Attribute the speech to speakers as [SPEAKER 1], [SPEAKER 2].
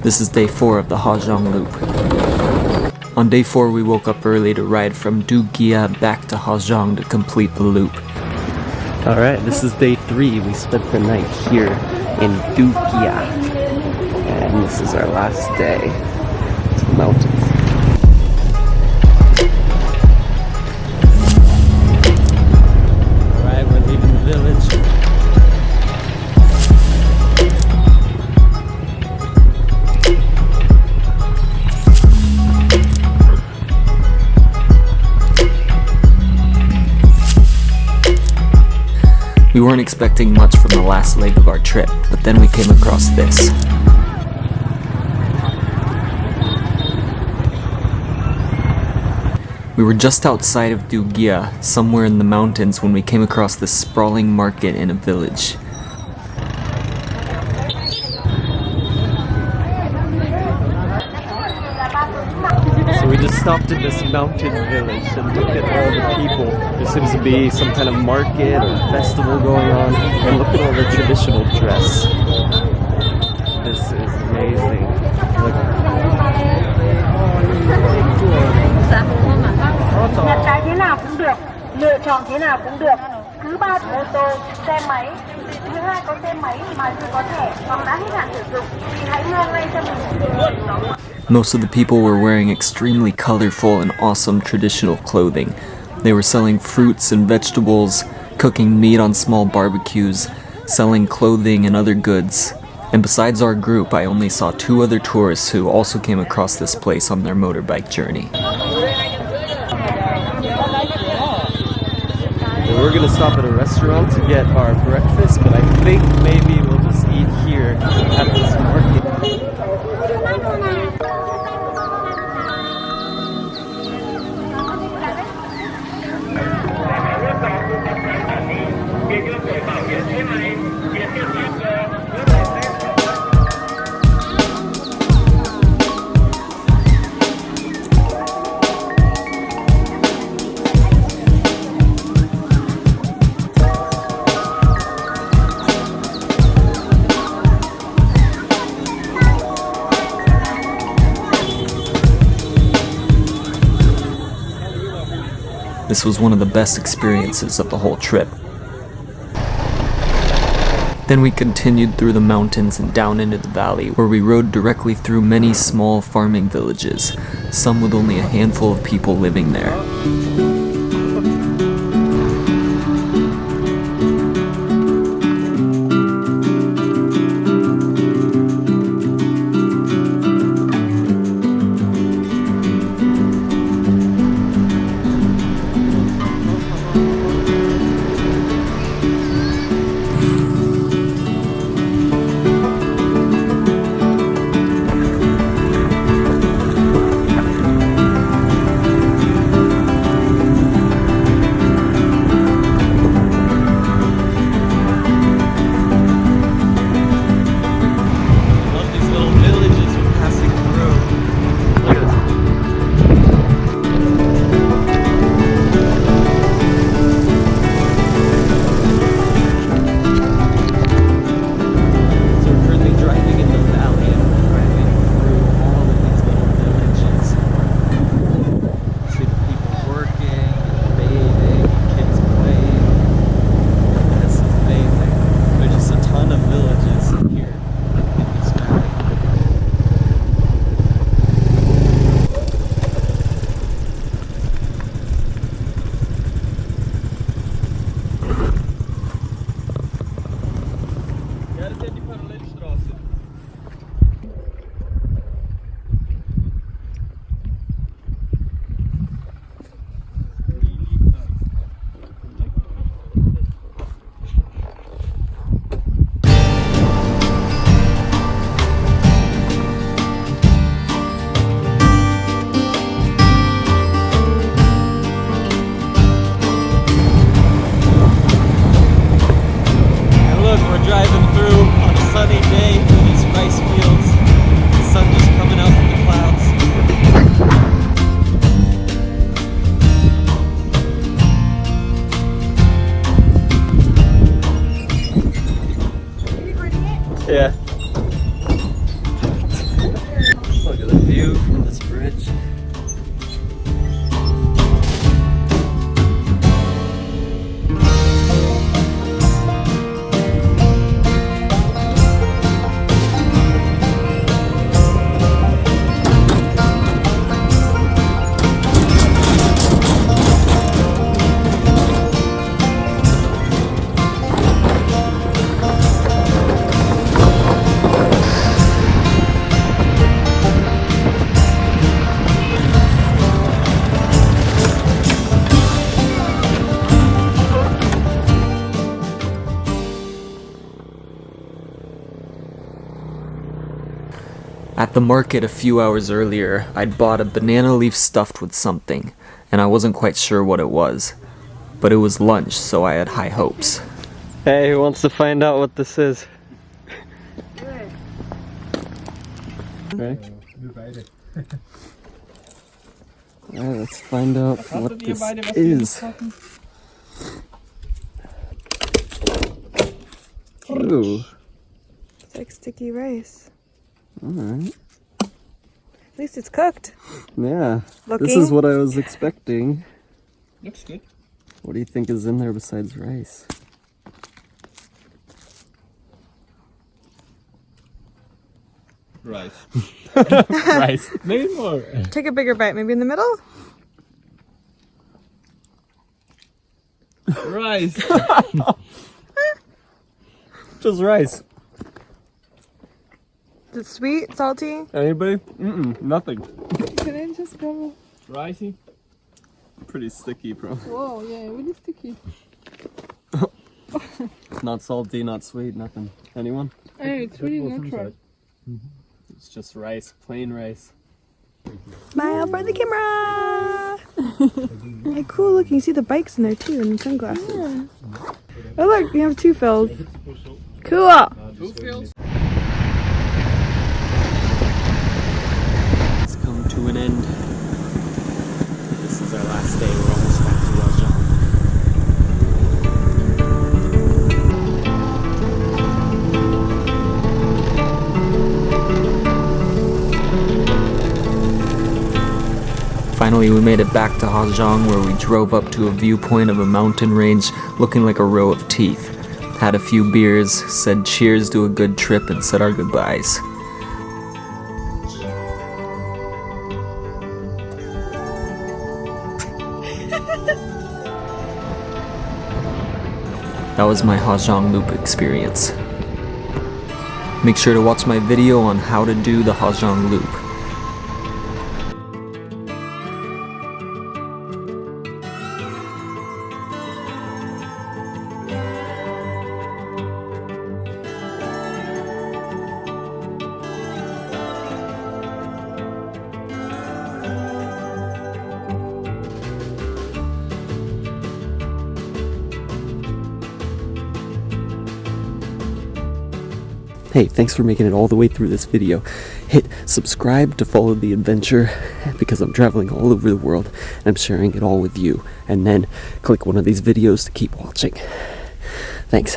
[SPEAKER 1] This is day 4 of the Ha Giang Loop. On day 4 we woke up early to ride from Du Gia back to Ha Giang to complete the loop. Alright, this is day 3. We spent the night here in Du Gia. And this is our last day to the mountains. We weren't expecting much from the last leg of our trip, but then we came across this. We were just outside of Du Gia, somewhere in the mountains, when we came across this sprawling market in a village. So we just stopped in this mountain village and looked at all the people. There seems to be some kind of market or festival going on, and look at all the traditional dress. This is amazing. Look.
[SPEAKER 2] Nhặt trái thế nào cũng được, lựa chọn thế nào cũng được. Cứ 3 ô tô, xe máy, thứ hai có xe máy mà chưa có thẻ hoặc đã hết hạn sử dụng thì hãy mua ngay cho mình.
[SPEAKER 1] Most of the people were wearing extremely colorful and awesome traditional clothing. They were selling fruits and vegetables, cooking meat on small barbecues, selling clothing and other goods. And besides our group, I only saw 2 other tourists who also came across this place on their motorbike journey. We're gonna stop at a restaurant to get our breakfast, but I think maybe we'll just eat here at this market. This was one of the best experiences of the whole trip. Then we continued through the mountains and down into the valley, where we rode directly through many small farming villages, some with only a handful of people living there. Driving through on a sunny day. view from this bridge. At the market a few hours earlier, I'd bought a banana leaf stuffed with something, and I wasn't quite sure what it was. But it was lunch, so I had high hopes. Hey, who wants to find out what this is? Ready? Alright, let's find out what this is. Ooh.
[SPEAKER 3] It's like sticky rice.
[SPEAKER 1] Alright.
[SPEAKER 3] At least it's cooked.
[SPEAKER 1] Yeah.
[SPEAKER 3] Looking.
[SPEAKER 1] This is what I was expecting.
[SPEAKER 4] Looks good.
[SPEAKER 1] What do you think is in there besides rice?
[SPEAKER 4] Rice. Rice. Maybe more.
[SPEAKER 3] Take a bigger bite, maybe in the middle?
[SPEAKER 4] Rice.
[SPEAKER 1] Just rice.
[SPEAKER 3] Is it sweet, salty?
[SPEAKER 1] Anybody? Nothing.
[SPEAKER 5] Can I just grab
[SPEAKER 4] Ricey.
[SPEAKER 1] Pretty sticky, bro.
[SPEAKER 5] Whoa, yeah, really sticky.
[SPEAKER 1] Not salty, not sweet, nothing. Anyone?
[SPEAKER 5] Hey, it's really natural.
[SPEAKER 1] It's just rice, plain rice.
[SPEAKER 3] Smile for the camera! Hey, cool, look, you can see the bikes in there too, and sunglasses. Yeah. Oh look, we have 2 fills. Cool!
[SPEAKER 4] 2 fills.
[SPEAKER 1] It's come to an end. This is our last day. We're almost back to Ha Giang. Finally, we made it back to Ha Giang, where we drove up to a viewpoint of a mountain range looking like a row of teeth. Had a few beers, said cheers to a good trip, and said our goodbyes. That was my Ha Giang Loop experience. Make sure to watch my video on how to do the Ha Giang Loop. Hey, thanks for making it all the way through this video. Hit subscribe to follow the adventure, because I'm traveling all over the world and I'm sharing it all with you. And then click one of these videos to keep watching. Thanks.